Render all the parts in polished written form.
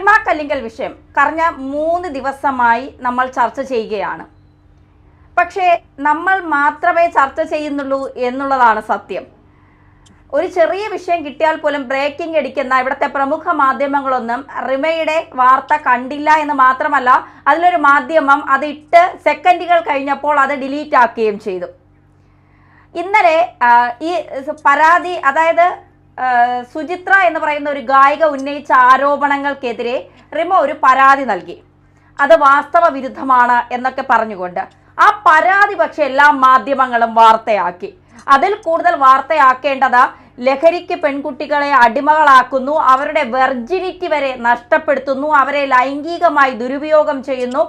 റിമ കല്ലിങ്കൽ വിഷയം കഴിഞ്ഞ 3 ദിവസമായി നമ്മൾ ചർച്ച ചെയ്യുകയാണ്. പക്ഷേ നമ്മൾ മാത്രമേ ചർച്ച ചെയ്യുന്നുള്ളൂ എന്നുള്ളതാണ് സത്യം. ഒരു ചെറിയ വിഷയം കിട്ടിയാൽ പോലും ബ്രേക്കിംഗ് അടിക്കുന്ന ഇവിടുത്തെ പ്രമുഖ മാധ്യമങ്ങളൊന്നും റിമയുടെ വാർത്ത കണ്ടില്ല എന്ന് മാത്രമല്ല, അതിലൊരു മാധ്യമം അത് ഇട്ട് സെക്കൻഡുകൾ കഴിഞ്ഞപ്പോൾ അത് ഡിലീറ്റ് ആക്കുകയും ചെയ്തു. ഇന്നലെ ഈ പരാതി, അതായത് സുചിത്ര എന്ന് പറയുന്ന ഒരു ഗായിക ഉന്നയിച്ച ആരോപണങ്ങൾക്കെതിരെ റിമ ഒരു പരാതി നൽകി. അത് വാസ്തവ വിരുദ്ധമാണ് എന്നൊക്കെ പറഞ്ഞുകൊണ്ട് ആ പരാതി പക്ഷെ എല്ലാ മാധ്യമങ്ങളും വാർത്തയാക്കി. അതിൽ കൂടുതൽ വാർത്തയാക്കേണ്ടത് ലഹരിക്ക് പെൺകുട്ടികളെ അടിമകളാക്കുന്നു, അവരുടെ വെർജിനിറ്റി വരെ നഷ്ടപ്പെടുത്തുന്നു, അവരെ ലൈംഗികമായി ദുരുപയോഗം ചെയ്യുന്നു,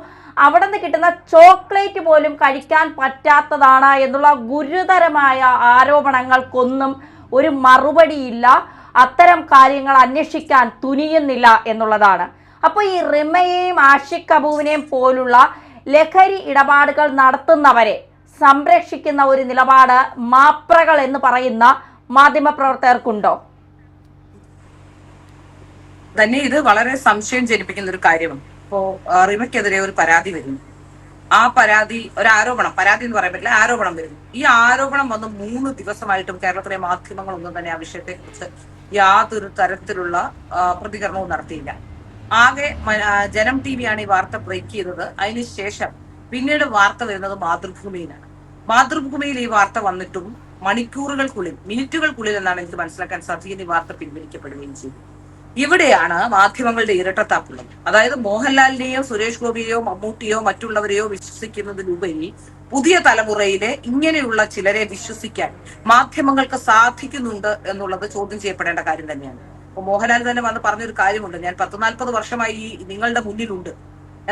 അവിടെ നിന്ന് കിട്ടുന്ന ചോക്ലേറ്റ് പോലും കഴിക്കാൻ പറ്റാത്തതാണ് എന്നുള്ള ഗുരുതരമായ ആരോപണങ്ങൾക്കൊന്നും ഒരു മറുപടിയില്ല. അത്തരം കാര്യങ്ങൾ അന്വേഷിക്കാൻ തുനിയുന്നില്ല എന്നുള്ളതാണ്. അപ്പോൾ ഈ റിമയെയും ആഷിഖ് കപൂറിനെയും പോലുള്ള ലഹരി ഇടപാടുകൾ നടത്തുന്നവരെ സംരക്ഷിക്കുന്ന ഒരു നിലപാട് മാപ്രകൾ എന്ന് പറയുന്ന മാധ്യമപ്രവർത്തകർക്കുണ്ടോ? തന്നെ ഇത് വളരെ സംശയം ജനിപ്പിക്കുന്ന ഒരു കാര്യമാണ്. ഇപ്പോ റിമയ്ക്കെതിരെ ഒരു പരാതി വരുന്നു. ആ പരാതി ഒരു ആരോപണം, പരാതി എന്ന് പറയാൻ പറ്റില്ല, ആരോപണം വരുന്നു. ഈ ആരോപണം വന്ന് 3 ദിവസമായിട്ടും കേരളത്തിലെ മാധ്യമങ്ങളൊന്നും തന്നെ ആ വിഷയത്തെ കുറിച്ച് യാതൊരു തരത്തിലുള്ള പ്രതികരണവും നടത്തിയില്ല. ആകെ ജനം ടിവിയാണ് ഈ വാർത്ത ബ്രേക്ക് ചെയ്തത്. അതിനുശേഷം പിന്നീട് വാർത്ത വരുന്നത് മാതൃഭൂമിയിലാണ്. മാതൃഭൂമിയിൽ ഈ വാർത്ത വന്നിട്ടും മണിക്കൂറുകൾക്കുള്ളിൽ, മിനിറ്റുകൾക്കുള്ളിൽ എന്നാണ് എനിക്ക് മനസ്സിലാക്കാൻ സാധിക്കുന്നത്, ഈ വാർത്ത പിൻവലിക്കപ്പെടുകയും ചെയ്തു. ഇവിടെയാണ് മാധ്യമങ്ങളുടെ ഇരട്ടത്താപ്പുള്ളത്. അതായത് മോഹൻലാലിനെയോ സുരേഷ് ഗോപിയെയോ മമ്മൂട്ടിയോ മറ്റുള്ളവരെയോ വിശ്വസിക്കുന്നതിലുപരി പുതിയ തലമുറയിലെ ഇങ്ങനെയുള്ള ചിലരെ വിശ്വസിക്കാൻ മാധ്യമങ്ങൾക്ക് സാധിക്കുന്നുണ്ട് എന്നുള്ളത് ചോദ്യം ചെയ്യപ്പെടേണ്ട കാര്യം തന്നെയാണ്. അപ്പൊ മോഹൻലാൽ തന്നെ വന്ന് പറഞ്ഞൊരു കാര്യമുണ്ട്, ഞാൻ 10-40 വർഷമായി നിങ്ങളുടെ മുന്നിലുണ്ട്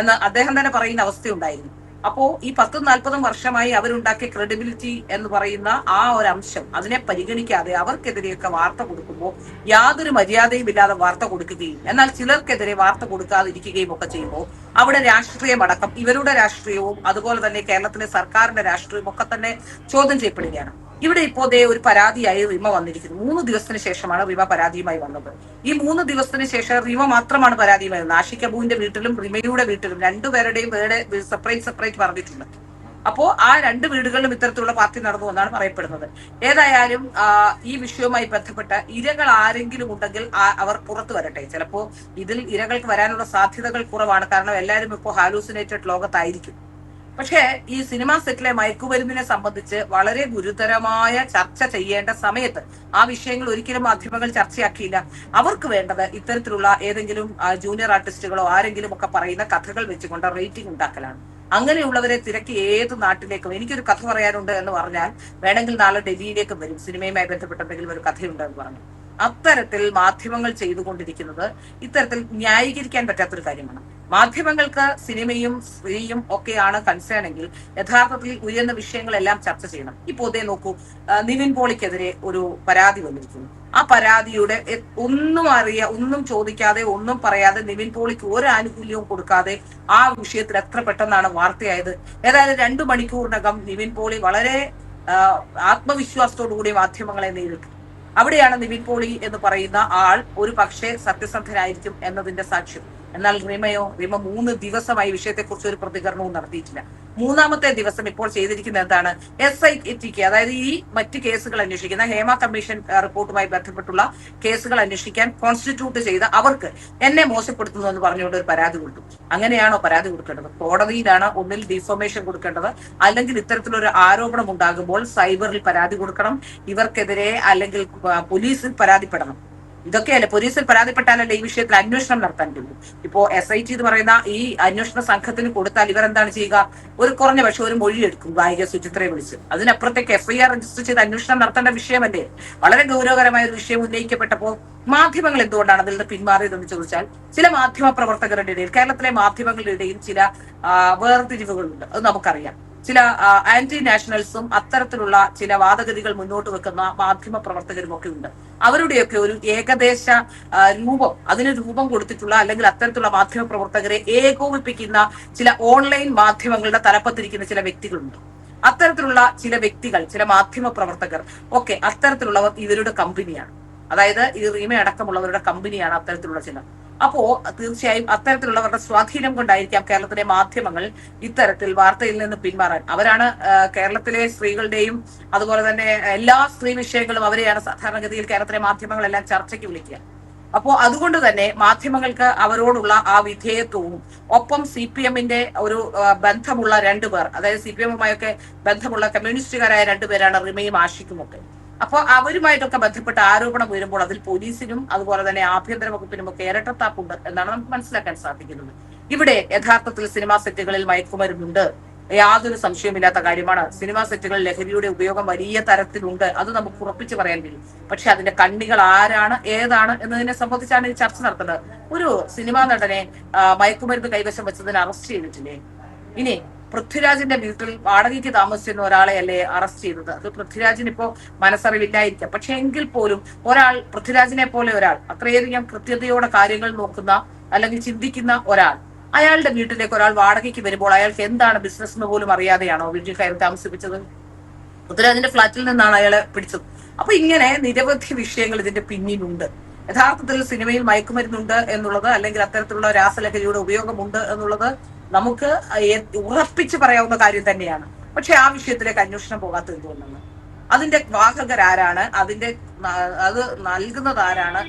എന്ന് അദ്ദേഹം തന്നെ പറയുന്ന അവസ്ഥയുണ്ടായിരുന്നു. അപ്പോ ഈ 10-40 വർഷമായി അവരുണ്ടാക്കിയ ക്രെഡിബിലിറ്റി എന്ന് പറയുന്ന ആ ഒരു അംശം, അതിനെ പരിഗണിക്കാതെ അവർക്കെതിരെയൊക്കെ വാർത്ത കൊടുക്കുമ്പോൾ യാതൊരു മര്യാദയും ഇല്ലാതെ വാർത്ത കൊടുക്കുകയും എന്നാൽ ചിലർക്കെതിരെ വാർത്ത കൊടുക്കാതിരിക്കുകയും ഒക്കെ ചെയ്യുമ്പോൾ അവിടെ രാഷ്ട്രീയമടക്കം ഇവരുടെ രാഷ്ട്രീയവും അതുപോലെ തന്നെ കേരളത്തിലെ സർക്കാരിന്റെ രാഷ്ട്രീയവും ഒക്കെ തന്നെ ചോദ്യം ചെയ്യപ്പെടുകയാണ്. ഇവിടെ ഇപ്പോൾ ഒരു പരാതിയായി റിമ വന്നിരിക്കുന്നു. 3 ദിവസത്തിന് ശേഷമാണ് റിമ പരാതിയുമായി വന്നത്. ഈ 3 ദിവസത്തിന് ശേഷം റിമ മാത്രമാണ് പരാതിയുമായി വന്നത്. ആഷിഖ് കപൂറിന്റെ വീട്ടിലും റിമയുടെ വീട്ടിലും രണ്ടുപേരുടെയും വീട് സെപ്പറേറ്റ് പറഞ്ഞിട്ടുണ്ട്. അപ്പോ ആ 2 വീടുകളിലും ഇത്തരത്തിലുള്ള പാർട്ടി നടന്നു എന്നാണ് പറയപ്പെടുന്നത്. ഏതായാലും ഈ വിഷയവുമായി ബന്ധപ്പെട്ട ഇരകൾ ആരെങ്കിലും ഉണ്ടെങ്കിൽ അവർ പുറത്തു വരട്ടെ. ചിലപ്പോ ഇതിൽ ഇരകൾക്ക് വരാനുള്ള സാധ്യതകൾ കുറവാണ്, കാരണം എല്ലാവരും ഇപ്പോൾ ഹാലൂസിനേറ്റഡ് ലോകത്തായിരിക്കും. പക്ഷേ ഈ സിനിമാ സെറ്റിലെ മയക്കുമരുന്നിനെ സംബന്ധിച്ച് വളരെ ഗുരുതരമായ ചർച്ച ചെയ്യേണ്ട സമയത്ത് ആ വിഷയങ്ങൾ ഒരിക്കലും മാധ്യമങ്ങൾ ചർച്ചയാക്കിയില്ല. അവർക്ക് വേണ്ടത് ഇത്തരത്തിലുള്ള ഏതെങ്കിലും ജൂനിയർ ആർട്ടിസ്റ്റുകളോ ആരെങ്കിലും ഒക്കെ പറയുന്ന കഥകൾ വെച്ചുകൊണ്ട് റേറ്റിംഗ് ഉണ്ടാക്കലാണ്. അങ്ങനെയുള്ളവരെ തിരക്കി ഏത് നാട്ടിലേക്കും, എനിക്കൊരു കഥ പറയാനുണ്ട് എന്ന് പറഞ്ഞാൽ വേണമെങ്കിൽ നാളെ ഡൽഹിയിലേക്കും വരും, സിനിമയുമായി ബന്ധപ്പെട്ട എന്തെങ്കിലും ഒരു കഥയുണ്ട് എന്ന് പറഞ്ഞു. അത്തരത്തിൽ മാധ്യമങ്ങൾ ചെയ്തുകൊണ്ടിരിക്കുന്നത് ഇത്തരത്തിൽ ന്യായീകരിക്കാൻ പറ്റാത്തൊരു കാര്യമാണ്. മാധ്യമങ്ങൾക്ക് സിനിമയും സ്ത്രീയും ഒക്കെയാണ് കൺസേൺ എങ്കിൽ യഥാർത്ഥത്തിൽ ഉയർന്ന വിഷയങ്ങളെല്ലാം ചർച്ച ചെയ്യണം. ഇപ്പോ നോക്കൂ, നിവിൻ പോളിക്കെതിരെ ഒരു പരാതി വന്നിരിക്കുന്നു. ആ പരാതിയുടെ ഒന്നും ചോദിക്കാതെ ഒന്നും പറയാതെ നിവിൻ പോളിക്ക് ഒരു ആനുകൂല്യവും കൊടുക്കാതെ ആ വിഷയത്തിൽ എത്ര പെട്ടെന്നാണ് വാർത്തയായത്. ഏതായാലും 2 മണിക്കൂറിനകം നിവിൻ പോളി വളരെ ആത്മവിശ്വാസത്തോടു കൂടി മാധ്യമങ്ങളെ നേരിട്ടു. അവിടെയാണ് നിവിൻ പോളി എന്ന് പറയുന്ന ആൾ ഒരു പക്ഷേ സത്യസന്ധനായിരിക്കും എന്നതിന്റെ സാക്ഷ്യം. എന്നാൽ റിമ 3 ദിവസമായി വിഷയത്തെക്കുറിച്ച് ഒരു പ്രതികരണവും നടത്തിയിട്ടില്ല. 3ാമത്തെ ദിവസം ഇപ്പോൾ ചെയ്തിരിക്കുന്നത് എന്താണ്? SIT, അതായത് ഈ മറ്റ് കേസുകൾ അന്വേഷിക്കുന്ന ഹേമ കമ്മീഷൻ റിപ്പോർട്ടുമായി ബന്ധപ്പെട്ടുള്ള കേസുകൾ അന്വേഷിക്കാൻ കോൺസ്റ്റിറ്റ്യൂട്ട് ചെയ്ത് അവർക്ക് എന്നെ മോശപ്പെടുത്തുന്നു എന്ന് പറഞ്ഞുകൊണ്ട് ഒരു പരാതി കൊടുത്തു. അങ്ങനെയാണോ പരാതി കൊടുക്കേണ്ടത്? കോടതിയിലാണ് ഒന്നിൽ ഡിഫോമേഷൻ കൊടുക്കേണ്ടത്, അല്ലെങ്കിൽ ഇത്തരത്തിലൊരു ആരോപണം ഉണ്ടാകുമ്പോൾ സൈബറിൽ പരാതി കൊടുക്കണം, ഇവർക്കെതിരെ അല്ലെങ്കിൽ പോലീസിൽ പരാതിപ്പെടണം. ഇതൊക്കെയല്ലേ, പോലീസിൽ പരാതിപ്പെട്ടാലല്ലേ ഈ വിഷയത്തിൽ അന്വേഷണം നടത്താൻ പറ്റുള്ളൂ. ഇപ്പോ SIT എന്ന് പറയുന്ന ഈ അന്വേഷണ സംഘത്തിന് കൊടുത്താൽ ഇവരെന്താണ് ചെയ്യുക? ഒരു കുറഞ്ഞ പക്ഷെ ഒരു മൊഴിയെടുക്കും, ഗായിക സുചിത്രയെ വിളിച്ച്. അതിനപ്പുറത്തേക്ക് FIR രജിസ്റ്റർ ചെയ്ത് അന്വേഷണം നടത്തേണ്ട വിഷയമല്ലേ? വളരെ ഗൗരവകരമായ ഒരു വിഷയം ഉന്നയിക്കപ്പെട്ടപ്പോൾ മാധ്യമങ്ങൾ എന്തുകൊണ്ടാണ് അതിൽ നിന്ന് പിന്മാറിയതെന്ന് ചോദിച്ചാൽ, ചില മാധ്യമ പ്രവർത്തകരുടെ ഇടയിൽ, കേരളത്തിലെ മാധ്യമങ്ങളുടെ ഇടയിൽ ചില വേർതിരിവുകളുണ്ട്, അത് നമുക്കറിയാം. ചില ആന്റി നാഷണൽസും അത്തരത്തിലുള്ള ചില വാദഗതികൾ മുന്നോട്ട് വെക്കുന്ന മാധ്യമ പ്രവർത്തകരും ഒക്കെ ഉണ്ട്. അവരുടെയൊക്കെ ഒരു ഏകദേശ അതിന് രൂപം കൊടുത്തിട്ടുള്ള അല്ലെങ്കിൽ അത്തരത്തിലുള്ള മാധ്യമ പ്രവർത്തകരെ ഏകോപിപ്പിക്കുന്ന ചില ഓൺലൈൻ മാധ്യമങ്ങളുടെ തലപ്പത്തിരിക്കുന്ന ചില വ്യക്തികളുണ്ട്. അത്തരത്തിലുള്ള ചില വ്യക്തികൾ, ചില മാധ്യമ പ്രവർത്തകർ ഒക്കെ അത്തരത്തിലുള്ളവർ ഇവരുടെ കമ്പനിയാണ്. അതായത് ഈ റീമ അടക്കമുള്ളവരുടെ കമ്പനിയാണ് അത്തരത്തിലുള്ള ചിലർ. അപ്പോ തീർച്ചയായും അത്തരത്തിലുള്ളവരുടെ സ്വാധീനം കൊണ്ടായിരിക്കാം കേരളത്തിലെ മാധ്യമങ്ങൾ ഇത്തരത്തിൽ വാർത്തയിൽ നിന്ന് പിന്മാറാൻ. അവരാണ് കേരളത്തിലെ സ്ത്രീകളുടെയും അതുപോലെ തന്നെ എല്ലാ സ്ത്രീ വിഷയങ്ങളും അവരെയാണ് സാധാരണഗതിയിൽ കേരളത്തിലെ മാധ്യമങ്ങളെല്ലാം ചർച്ചയ്ക്ക് വിളിക്കുക. അപ്പോ അതുകൊണ്ട് തന്നെ മാധ്യമങ്ങൾക്ക് അവരോടുള്ള ആ വിധേയത്വവും ഒപ്പം CPM-ന്റെ ഒരു ബന്ധമുള്ള രണ്ടുപേർ, അതായത് CPM-ഉമായൊക്കെ ബന്ധമുള്ള കമ്മ്യൂണിസ്റ്റുകാരായ രണ്ടുപേരാണ് റിമയും ആഷിഖുമൊക്കെ. അപ്പോൾ അവരുമായിട്ടൊക്കെ ബന്ധപ്പെട്ട ആരോപണം ഉയരുമ്പോൾ അതിൽ പോലീസിനും അതുപോലെ തന്നെ ആഭ്യന്തര വകുപ്പിനും ഒക്കെ ഇരട്ടത്താപ്പുണ്ട് എന്നാണ് നമുക്ക് മനസ്സിലാക്കാൻ സാധിക്കുന്നത്. ഇവിടെ യഥാർത്ഥത്തിൽ സിനിമാ സെറ്റുകളിൽ മയക്കുമരുന്നുണ്ട്, യാതൊരു സംശയമില്ലാത്ത കാര്യമാണ്. സിനിമാ സെറ്റുകളിൽ ലഹരിയുടെ ഉപയോഗം വലിയ തരത്തിലുണ്ട്, അത് നമുക്ക് ഉറപ്പിച്ച് പറയാൻ കഴിയും. പക്ഷെ അതിന്റെ കണ്ണികൾ ആരാണ്, ഏതാണ് എന്നതിനെ സംബന്ധിച്ചാണ് ഈ ചർച്ച നടത്തുന്നത്. ഒരു സിനിമാ നടനെ മയക്കുമരുന്ന് കൈവശം വെച്ചതിന് അറസ്റ്റ് ചെയ്തിട്ടില്ലേ? ഇനി പൃഥ്വിരാജിന്റെ വീട്ടിൽ വാടകയ്ക്ക് താമസിച്ചിരുന്ന ഒരാളെ അല്ലേ അറസ്റ്റ് ചെയ്തത്? അത് പൃഥ്വിരാജിന് ഇപ്പോ മനസ്സറിവില്ലായിരിക്കാം, പക്ഷെ എങ്കിൽ പോലും ഒരാൾ, പൃഥ്വിരാജിനെ പോലെ ഒരാൾ, അത്രയധികം കൃത്യതയോടെ കാര്യങ്ങൾ നോക്കുന്ന അല്ലെങ്കിൽ ചിന്തിക്കുന്ന ഒരാൾ, അയാളുടെ വീട്ടിലേക്ക് ഒരാൾ വാടകയ്ക്ക് വരുമ്പോൾ അയാൾക്ക് എന്താണ് ബിസിനസ് എന്ന് പോലും അറിയാതെയാണോ വീട്ടിൽ കയറി താമസിപ്പിച്ചത്? പൃഥ്വിരാജിന്റെ ഫ്ളാറ്റിൽ നിന്നാണ് അയാളെ പിടിച്ചത്. അപ്പൊ ഇങ്ങനെ നിരവധി വിഷയങ്ങൾ ഇതിന്റെ പിന്നിലുണ്ട്. യഥാർത്ഥത്തിൽ സിനിമയിൽ മയക്കുമരുന്നുണ്ട് എന്നുള്ളത്, അല്ലെങ്കിൽ അത്തരത്തിലുള്ള രാസലഹരിയുടെ ഉപയോഗമുണ്ട് എന്നുള്ളത് നമുക്ക് ഉറപ്പിച്ച് പറയാവുന്ന കാര്യം തന്നെയാണ്. പക്ഷെ ആ വിഷയത്തിലേക്ക് അന്വേഷണം പോകാത്തത് എന്തുകൊണ്ടാണ്? അതിന്റെ വാഹകരാരാണ്, അത് നൽകുന്നത് ആരാണ്?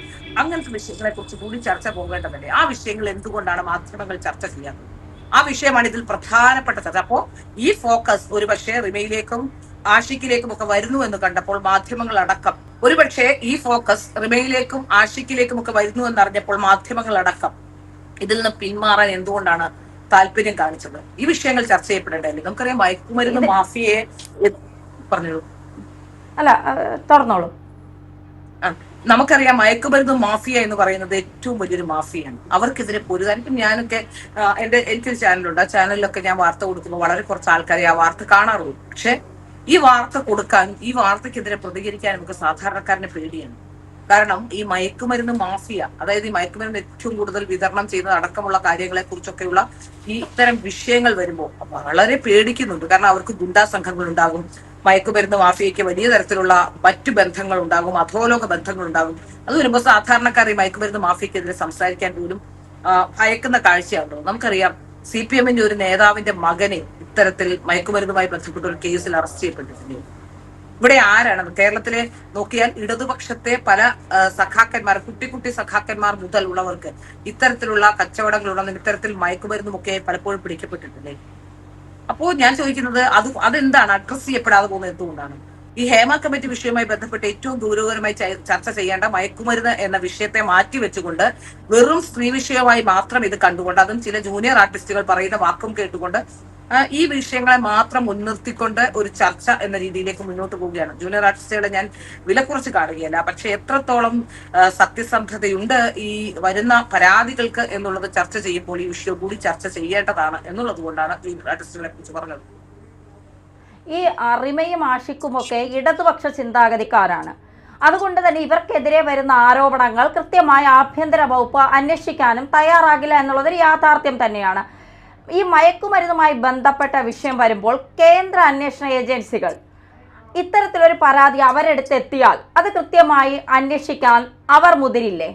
അങ്ങനത്തെ വിഷയങ്ങളെ കുറിച്ച് കൂടി ചർച്ച പോകേണ്ടതല്ലേ? ആ വിഷയങ്ങൾ എന്തുകൊണ്ടാണ് മാധ്യമങ്ങൾ ചർച്ച ചെയ്യാത്തത്? ആ വിഷയമാണ് ഇതിൽ പ്രധാനപ്പെട്ട ചർച്ച. അപ്പോ ഈ ഫോക്കസ് ഒരുപക്ഷെ റിമയിലേക്കും ആഷിക്കിലേക്കും ഒക്കെ വരുന്നു എന്ന് കണ്ടപ്പോൾ മാധ്യമങ്ങൾ അടക്കം, ഒരുപക്ഷെ ഈ ഫോക്കസ് റിമയിലേക്കും ആഷിക്കിലേക്കും ഒക്കെ വരുന്നു എന്നറിഞ്ഞപ്പോൾ മാധ്യമങ്ങൾ അടക്കം ഇതിൽ നിന്ന് പിന്മാറാൻ എന്തുകൊണ്ടാണ് താല്പര്യം കാണിച്ചത്? ഈ വിഷയങ്ങൾ ചർച്ച ചെയ്യപ്പെടേണ്ടതല്ലേ? നമുക്കറിയാം മയക്കുമരുന്ന് മാഫിയയെ പറഞ്ഞോളൂ. അല്ല, തുറന്നോളൂ. നമുക്കറിയാം മയക്കുമരുന്ന് മാഫിയ എന്ന് പറയുന്നത് ഏറ്റവും വലിയൊരു മാഫിയാണ്. അവർക്കെതിരെ പൊരുതാൻ ഇപ്പം ഞാനൊക്കെ എനിക്കൊരു ചാനലുണ്ട്, ആ ചാനലിലൊക്കെ ഞാൻ വാർത്ത കൊടുക്കുമ്പോൾ വളരെ കുറച്ച് ആൾക്കാരെ ആ വാർത്ത കാണാറുള്ളൂ. പക്ഷെ ഈ വാർത്ത കൊടുക്കാനും ഈ വാർത്തക്കെതിരെ പ്രതികരിക്കാനും നമുക്ക് സാധാരണക്കാരനെ പേടിയാണ്. കാരണം ഈ മയക്കുമരുന്ന് മാഫിയ, അതായത് ഈ മയക്കുമരുന്ന് ഏറ്റവും കൂടുതൽ വിതരണം ചെയ്യുന്നത് അടക്കമുള്ള കാര്യങ്ങളെ കുറിച്ചൊക്കെയുള്ള ഈ ഇത്തരം വിഷയങ്ങൾ വരുമ്പോൾ വളരെ പേടിക്കുന്നുണ്ട്. കാരണം അവർക്ക് ഗുണ്ടാ സംഘങ്ങൾ ഉണ്ടാകും, മയക്കുമരുന്ന് മാഫിയയ്ക്ക് വലിയ തരത്തിലുള്ള മറ്റു ബന്ധങ്ങൾ ഉണ്ടാകും, അധോലോക ബന്ധങ്ങൾ ഉണ്ടാകും. അത് വരുമ്പോൾ സാധാരണക്കാർ ഈ മയക്കുമരുന്ന് മാഫിയക്കെതിരെ സംസാരിക്കാൻ പോലും ഭയക്കുന്ന കാഴ്ചയാണല്ലോ. നമുക്കറിയാം CPM-ന്റെ ഒരു നേതാവിന്റെ മകനെ ഇത്തരത്തിൽ മയക്കുമരുന്നുമായി ബന്ധപ്പെട്ട ഒരു കേസിൽ അറസ്റ്റ് ചെയ്യപ്പെട്ടിട്ടുണ്ട്. ഇവിടെ ആരാണ്? കേരളത്തിലെ നോക്കിയാൽ ഇടതുപക്ഷത്തെ പല സഖാക്കന്മാർ, കുട്ടി സഖാക്കന്മാർ മുതൽ ഉള്ളവർക്ക് ഇത്തരത്തിലുള്ള കച്ചവടങ്ങളുണ്ടെന്നും ഇത്തരത്തിൽ മയക്കുമരുന്നുമൊക്കെ പലപ്പോഴും പിടിക്കപ്പെട്ടിട്ടില്ലേ? അപ്പോ ഞാൻ ചോദിക്കുന്നത് അതെന്താണ് അഡ്രസ് ചെയ്യപ്പെടാതെ പോകുന്നത്? എന്തുകൊണ്ടാണ്? ഈ ഹേമ കമ്മിറ്റി വിഷയവുമായി ബന്ധപ്പെട്ട് ഏറ്റവും ഗൗരവകരമായി ചർച്ച ചെയ്യേണ്ട മയക്കുമരുന്ന് എന്ന വിഷയത്തെ മാറ്റിവെച്ചുകൊണ്ട് വെറും സ്ത്രീ വിഷയമായി മാത്രം ഇത് കണ്ടുകൊണ്ട്, അതും ചില ജൂനിയർ ആർട്ടിസ്റ്റുകൾ പറയുന്ന വാക്കും കേട്ടുകൊണ്ട് ഈ വിഷയങ്ങളെ മാത്രം മുൻനിർത്തിക്കൊണ്ട് ഒരു ചർച്ച എന്ന രീതിയിലേക്ക് മുന്നോട്ട് പോവുകയാണ്. ജൂനിയർ ആർട്ടിസ്റ്റുകളെ ഞാൻ വില കുറച്ച് കാണുകയല്ല, പക്ഷെ എത്രത്തോളം സത്യസന്ധതയുണ്ട് ഈ വരുന്ന പരാതികൾക്ക് എന്നുള്ളത് ചർച്ച ചെയ്യുമ്പോൾ ഈ വിഷയം കൂടി ചർച്ച ചെയ്യേണ്ടതാണ് എന്നുള്ളത് കൊണ്ടാണ് ജൂനിയർ ആർട്ടിസ്റ്റുകളെ കുറിച്ച് പറഞ്ഞത്. ഈ റിമയും ആഷിഖുമൊക്കെ ഇടതുപക്ഷ ചിന്താഗതിക്കാരാണ്. അതുകൊണ്ട് തന്നെ ഇവർക്കെതിരെ വരുന്ന ആരോപണങ്ങൾ കൃത്യമായി ആഭ്യന്തര വകുപ്പ് അന്വേഷിക്കാനും തയ്യാറാകില്ല എന്നുള്ളതൊരു യാഥാർത്ഥ്യം തന്നെയാണ്. ഈ മയക്കുമരുന്നുമായി ബന്ധപ്പെട്ട വിഷയം വരുമ്പോൾ കേന്ദ്ര അന്വേഷണ ഏജൻസികൾ ഇത്തരത്തിലൊരു പരാതി അവരെടുത്തെത്തിയാൽ അത് കൃത്യമായി അന്വേഷിക്കാൻ അവർ മുതിരില്ലേ?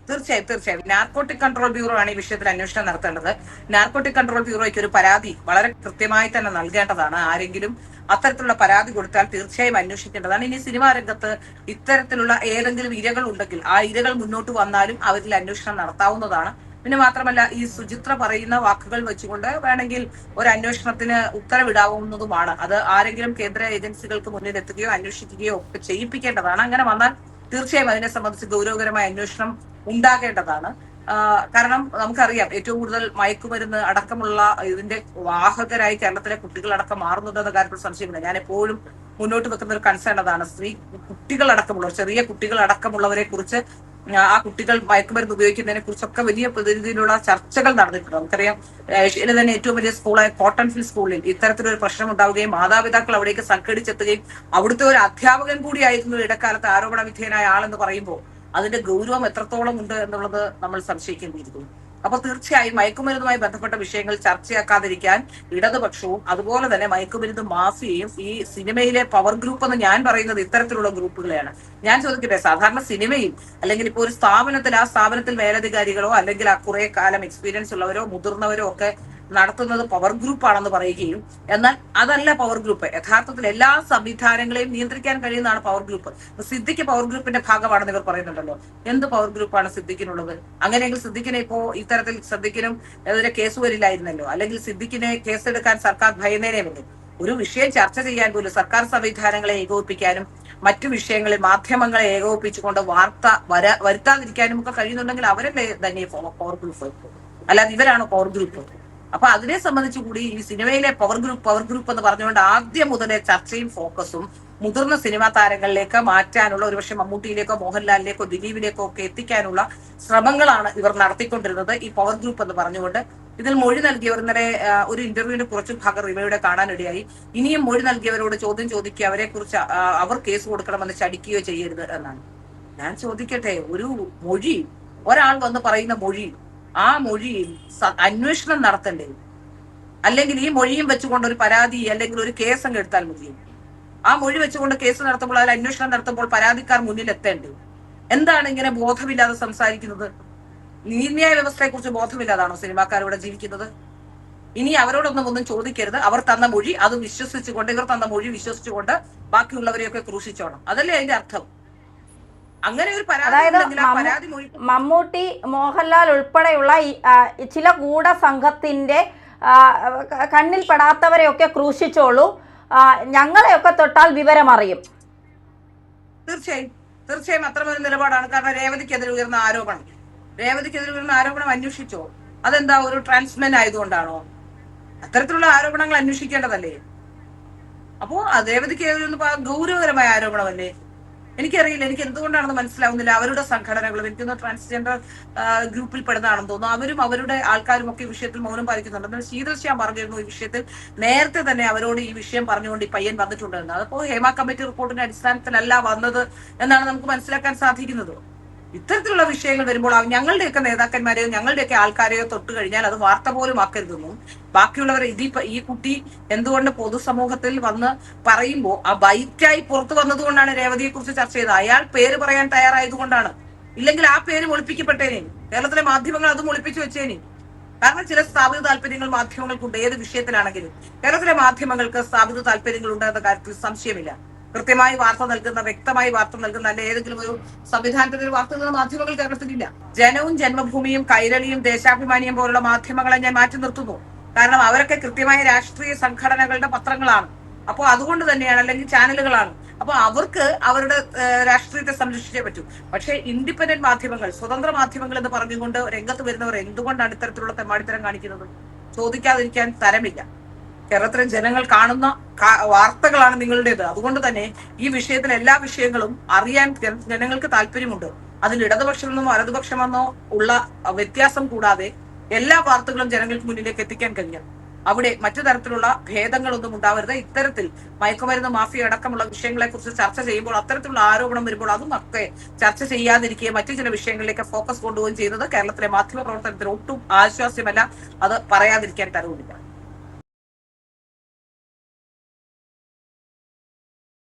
തീർച്ചയായും നാർക്കോട്ടിക് കൺട്രോൾ ബ്യൂറോ ആണ് ഈ വിഷയത്തിൽ അന്വേഷണം നടത്തേണ്ടത്. നാർക്കോട്ടിക് കൺട്രോൾ ബ്യൂറോയ്ക്ക് ഒരു പരാതി വളരെ കൃത്യമായി തന്നെ നൽകേണ്ടതാണ്. ആരെങ്കിലും അത്തരത്തിലുള്ള പരാതി കൊടുത്താൽ തീർച്ചയായും അന്വേഷിക്കേണ്ടതാണ്. ഇനി സിനിമാ രംഗത്ത് ഇത്തരത്തിലുള്ള ഏതെങ്കിലും ഇരകൾ ഉണ്ടെങ്കിൽ ആ ഇരകൾ മുന്നോട്ട് വന്നാലും അവരിൽ അന്വേഷണം നടത്താവുന്നതാണ്. പിന്നെ മാത്രമല്ല, ഈ സുചിത്ര പറയുന്ന വാക്കുകൾ വെച്ചുകൊണ്ട് വേണമെങ്കിൽ ഒരു അന്വേഷണത്തിന് ഉത്തരവിടാവുന്നതുമാണ്. അത് ആരെങ്കിലും കേന്ദ്ര ഏജൻസികൾക്ക് മുന്നിൽ എത്തുകയോ അന്വേഷിക്കുകയോ ഒക്കെ ചെയ്യിപ്പിക്കേണ്ടതാണ്. അങ്ങനെ വന്നാൽ തീർച്ചയായും അതിനെ സംബന്ധിച്ച് ഗൗരവകരമായ അന്വേഷണം ഉണ്ടാകേണ്ടതാണ്. കാരണം നമുക്കറിയാം ഏറ്റവും കൂടുതൽ മയക്കുമരുന്ന് അടക്കമുള്ള ഇതിന്റെ വാഹകരായി കേരളത്തിലെ കുട്ടികളടക്കം മാറുന്നുണ്ടെന്ന കാര്യത്തിൽ സംശയമില്ല. ഞാൻ എപ്പോഴും മുന്നോട്ട് വെക്കുന്ന ഒരു കൺസേൺ അതാണ്. കുട്ടികളടക്കമുള്ളവർ, ചെറിയ കുട്ടികളടക്കമുള്ളവരെ കുറിച്ച്, ആ കുട്ടികൾ മയക്കുമരുന്ന് ഉപയോഗിക്കുന്നതിനെ കുറിച്ചൊക്കെ വലിയ രീതിയിലുള്ള ചർച്ചകൾ നടന്നിട്ടുണ്ട്. നമുക്കറിയാം ഏഷ്യയിലെ തന്നെ ഏറ്റവും വലിയ സ്കൂളായ കോട്ടൺ ഹിൽ സ്കൂളിൽ ഇത്തരത്തിലൊരു പ്രശ്നം ഉണ്ടാവുകയും മാതാപിതാക്കൾ അവിടേക്ക് സംഘടിച്ചെത്തുകയും അവിടുത്തെ ഒരു അധ്യാപകൻ കൂടിയായിരുന്നു ഇടക്കാലത്ത് ആരോപണ വിധേയനായ ആളെന്ന് പറയുമ്പോൾ അതിന്റെ ഗൗരവം എത്രത്തോളം ഉണ്ട് എന്നുള്ളത് നമ്മൾ സംശയിക്കേണ്ടിയിരിക്കുന്നു. അപ്പൊ തീർച്ചയായും മയക്കുമരുന്നുമായി ബന്ധപ്പെട്ട വിഷയങ്ങൾ ചർച്ചയാക്കാതിരിക്കാൻ ഇടതുപക്ഷവും അതുപോലെ തന്നെ മയക്കുമരുന്ന് മാഫിയയും ഈ സിനിമയിലെ പവർ ഗ്രൂപ്പ് എന്ന് ഞാൻ പറയുന്നത് ഇത്തരത്തിലുള്ള ഗ്രൂപ്പുകളെയാണ്. ഞാൻ ചോദിക്കട്ടെ, സാധാരണ സിനിമയിൽ അല്ലെങ്കിൽ ഇപ്പോൾ ഒരു സ്ഥാപനത്തിൽ ആ സ്ഥാപനത്തിൽ മേലധികാരികളോ അല്ലെങ്കിൽ ആ കുറെ കാലം എക്സ്പീരിയൻസ് ഉള്ളവരോ മുതിർന്നവരോ ഒക്കെ നടത്തുന്നത് പവർ ഗ്രൂപ്പ് ആണെന്ന് പറയുകയും, എന്നാൽ അതല്ല പവർ ഗ്രൂപ്പ്. യഥാർത്ഥത്തിൽ എല്ലാ സംവിധാനങ്ങളെയും നിയന്ത്രിക്കാൻ കഴിയുന്നതാണ് പവർ ഗ്രൂപ്പ്. സിദ്ദിഖ് പവർ ഗ്രൂപ്പിന്റെ ഭാഗമാണെന്ന് ഇവർ പറയുന്നുണ്ടല്ലോ. എന്ത് പവർ ഗ്രൂപ്പാണ് സിദ്ദിഖിനുള്ളത്? അങ്ങനെയെങ്കിൽ സിദ്ദിഖിനെ ഇപ്പോ ഇത്തരത്തിൽ സിദ്ദിഖിനും എതിരെ കേസ് വരില്ലായിരുന്നല്ലോ, അല്ലെങ്കിൽ സിദ്ദിഖിനെ കേസെടുക്കാൻ സർക്കാർ ഭയന്നേനെയല്ലോ. ഒരു വിഷയം ചർച്ച ചെയ്യാൻ പോലും സർക്കാർ സംവിധാനങ്ങളെ ഏകോപിപ്പിക്കാനും മറ്റു വിഷയങ്ങളിൽ മാധ്യമങ്ങളെ ഏകോപിപ്പിച്ചുകൊണ്ട് വാർത്ത വരുത്താതിരിക്കാനും ഒക്കെ കഴിയുന്നുണ്ടെങ്കിൽ അവരല്ലേ തന്നെ പവർ ഗ്രൂപ്പ്, അല്ലാതെ ഇവരാണോ പവർ ഗ്രൂപ്പ്? അപ്പൊ അതിനെ സംബന്ധിച്ച് കൂടി ഈ സിനിമയിലെ പവർ ഗ്രൂപ്പ് എന്ന് പറഞ്ഞുകൊണ്ട് ആദ്യം മുതലേ ചർച്ചയും ഫോക്കസും മുതിർന്ന സിനിമാ താരങ്ങളിലേക്ക് മാറ്റാനുള്ള, ഒരുപക്ഷെ മമ്മൂട്ടിയിലേക്കോ മോഹൻലാലിലേക്കോ ദിലീപിലേക്കോ ഒക്കെ എത്തിക്കാനുള്ള ശ്രമങ്ങളാണ് ഇവർ നടത്തിക്കൊണ്ടിരുന്നത് ഈ പവർ ഗ്രൂപ്പ് എന്ന് പറഞ്ഞുകൊണ്ട്. ഇതിൽ മൊഴി നൽകിയവർ ഇന്നലെ ഒരു ഇന്റർവ്യൂവിന്റെ കുറച്ചു ഭാഗം റിവയുടെ കാണാനിടയായി. ഇനിയും മൊഴി നൽകിയവരോട് ചോദ്യം ചോദിക്കുക, അവരെ കുറിച്ച് അവർ കേസ് കൊടുക്കണമെന്ന് ചടിക്കുകയോ ചെയ്യരുത് എന്നാണ്. ഞാൻ ചോദിക്കട്ടെ, ഒരു മൊഴി, ഒരാൾ വന്ന് പറയുന്ന മൊഴി, ആ മൊഴിയിൽ അന്വേഷണം നടത്തണ്ടേ? അല്ലെങ്കിൽ ഈ മൊഴിയും വെച്ചുകൊണ്ട് ഒരു പരാതി അല്ലെങ്കിൽ ഒരു കേസ് അങ്ങ് എടുത്താൽ മതി? ആ മൊഴി വെച്ചുകൊണ്ട് കേസ് നടത്തുമ്പോൾ, അതിൽ അന്വേഷണം നടത്തുമ്പോൾ പരാതിക്കാർ മുന്നിൽ എത്തേണ്ടേ? എന്താണ് ഇങ്ങനെ ബോധമില്ലാതെ സംസാരിക്കുന്നത്? നീതിന്യായ വ്യവസ്ഥയെ കുറിച്ച് ബോധമില്ലാതാണോ സിനിമാക്കാർ ഇവിടെ ജീവിക്കുന്നത്? ഇനി അവരോടൊന്നും ചോദിക്കരുത്. അവർ തന്ന മൊഴി അത് വിശ്വസിച്ചുകൊണ്ട്, ഇവർ തന്ന മൊഴി വിശ്വസിച്ചുകൊണ്ട് ബാക്കിയുള്ളവരെയൊക്കെ ക്രൂശിച്ചോണം. അതല്ലേ അതിന്റെ അർത്ഥം? അങ്ങനെ ഒരു പരാതി മമ്മൂട്ടി, മോഹൻലാൽ ഉൾപ്പെടെയുള്ള ചില ഗൂഢസംഘത്തിന്റെ കണ്ണിൽ പെടാത്തവരെയൊക്കെ ക്രൂശിച്ചോളൂ, ഞങ്ങളെയൊക്കെ തൊട്ടാൽ വിവരം അറിയും. തീർച്ചയായും അത്രമൊരു നിലപാടാണ്. കാരണം രേവതിക്കെതിരെ ഉയർന്ന ആരോപണം അന്വേഷിച്ചോ? അതെന്താ, ഒരു ട്രാൻസ്മെൻ ആയതുകൊണ്ടാണോ? അത്തരത്തിലുള്ള ആരോപണങ്ങൾ അന്വേഷിക്കേണ്ടതല്ലേ? അപ്പോ രേവതിക്കെതിരെ ഗൗരവകരമായ ആരോപണമല്ലേ? എനിക്കറിയില്ല, എനിക്ക് എന്തുകൊണ്ടാണെന്ന് മനസ്സിലാവുന്നില്ല. അവരുടെ സംഘടനകളും, എനിക്കൊന്ന് ട്രാൻസ്ജെൻഡർ ഗ്രൂപ്പിൽ പെടുന്നതാണെന്ന് തോന്നുന്നു, അവരും അവരുടെ ആൾക്കാരും ഒക്കെ ഈ വിഷയത്തിൽ മൗനം പാലിക്കുന്നുണ്ട്. എന്നാൽ ശീതൽ ശ്യാം പറഞ്ഞിരുന്നു ഈ വിഷയത്തിൽ നേരത്തെ തന്നെ അവരോട് ഈ വിഷയം പറഞ്ഞുകൊണ്ട് ഈ പയ്യൻ വന്നിട്ടുണ്ടെന്ന്. അതിപ്പോ ഹേമ കമ്മിറ്റി റിപ്പോർട്ടിന്റെ അടിസ്ഥാനത്തിലല്ല വന്നത് എന്നാണ് നമുക്ക് മനസ്സിലാക്കാൻ സാധിക്കുന്നത്. ഇത്തരത്തിലുള്ള വിഷയങ്ങൾ വരുമ്പോൾ ഞങ്ങളുടെയൊക്കെ നേതാക്കന്മാരെയോ ഞങ്ങളുടെയൊക്കെ ആൾക്കാരെയോ തൊട്ട് കഴിഞ്ഞാൽ അത് വാർത്ത പോലും ആക്കരുതെന്നും, ബാക്കിയുള്ളവർ ഈ കുട്ടി എന്തുകൊണ്ട് പൊതുസമൂഹത്തിൽ വന്ന് പറയുമ്പോൾ ആ ബൈറ്റായി പുറത്തു വന്നതുകൊണ്ടാണ് രേവതിയെ കുറിച്ച് ചർച്ച ചെയ്തത്. അയാൾ പേര് പറയാൻ തയ്യാറായതുകൊണ്ടാണ്. ഇല്ലെങ്കിൽ ആ പേര് ഒളിപ്പിക്കപ്പെട്ടേനെ. കേരളത്തിലെ മാധ്യമങ്ങൾ അതും ഒളിപ്പിച്ചു വെച്ചേനെ. കാരണം ചില സ്ഥാപിത താല്പര്യങ്ങൾ മാധ്യമങ്ങൾക്കുണ്ട്. ഏത് വിഷയത്തിലാണെങ്കിലും കേരളത്തിലെ മാധ്യമങ്ങൾക്ക് സ്ഥാപിത താല്പര്യങ്ങൾ ഉണ്ടെന്ന കാര്യത്തിൽ സംശയമില്ല. കൃത്യമായി വാർത്ത നൽകുന്ന, വ്യക്തമായി വാർത്ത നൽകുന്ന, അല്ലെ ഏതെങ്കിലും ഒരു സംവിധാനത്തിൽ വാർത്ത നൽകുന്ന മാധ്യമങ്ങൾ കേരളത്തിലില്ല. ജനവും ജന്മഭൂമിയും കൈരളിയും ദേശാഭിമാനിയും പോലുള്ള മാധ്യമങ്ങളെ ഞാൻ മാറ്റി നിർത്തുന്നു. കാരണം അവരൊക്കെ കൃത്യമായ രാഷ്ട്രീയ സംഘടനകളുടെ പത്രങ്ങളാണ്. അപ്പോൾ അതുകൊണ്ട് തന്നെയാണ്, അല്ലെങ്കിൽ ചാനലുകളാണ്. അപ്പൊ അവർക്ക് അവരുടെ രാഷ്ട്രീയത്തെ സംരക്ഷിച്ചേ പറ്റൂ. പക്ഷേ ഇൻഡിപെൻഡന്റ് മാധ്യമങ്ങൾ, സ്വതന്ത്ര മാധ്യമങ്ങൾ എന്ന് പറഞ്ഞുകൊണ്ട് രംഗത്ത് വരുന്നവർ എന്തുകൊണ്ടാണ് ഇത്തരത്തിലുള്ള തെമ്മാടിത്തരം കാണിക്കുന്നത്? ചോദിക്കാതിരിക്കാൻ തരമില്ല. കേരളത്തിലെ ജനങ്ങൾ കാണുന്ന വാർത്തകളാണ് നിങ്ങളുടേത്. അതുകൊണ്ട് തന്നെ ഈ വിഷയത്തിൽ എല്ലാ വിഷയങ്ങളും അറിയാൻ ജനങ്ങൾക്ക് താല്പര്യമുണ്ട്. അതിൽ ഇടതുപക്ഷമെന്നോ വലതുപക്ഷമെന്നോ ഉള്ള വ്യത്യാസം കൂടാതെ എല്ലാ വാർത്തകളും ജനങ്ങൾക്ക് മുന്നിലേക്ക് എത്തിക്കാൻ കഴിയണം. അവിടെ മറ്റു തരത്തിലുള്ള ഭേദങ്ങളൊന്നും ഉണ്ടാവരുത്. ഇത്തരത്തിൽ മയക്കുമരുന്ന് മാഫിയ അടക്കമുള്ള വിഷയങ്ങളെ കുറിച്ച് ചർച്ച ചെയ്യുമ്പോൾ അത്തരത്തിലുള്ള ആരോപണം വരുമ്പോൾ അതും ഒക്കെ ചർച്ച ചെയ്യാതിരിക്കുകയും മറ്റു ചില വിഷയങ്ങളിലേക്ക് ഫോക്കസ് കൊണ്ടുപോവുകയും ചെയ്യുന്നത് കേരളത്തിലെ മാധ്യമ പ്രവർത്തനത്തിന് ഒട്ടും ആശ്വാസ്യമല്ല. അത് പറയാതിരിക്കാൻ തരവുമില്ല.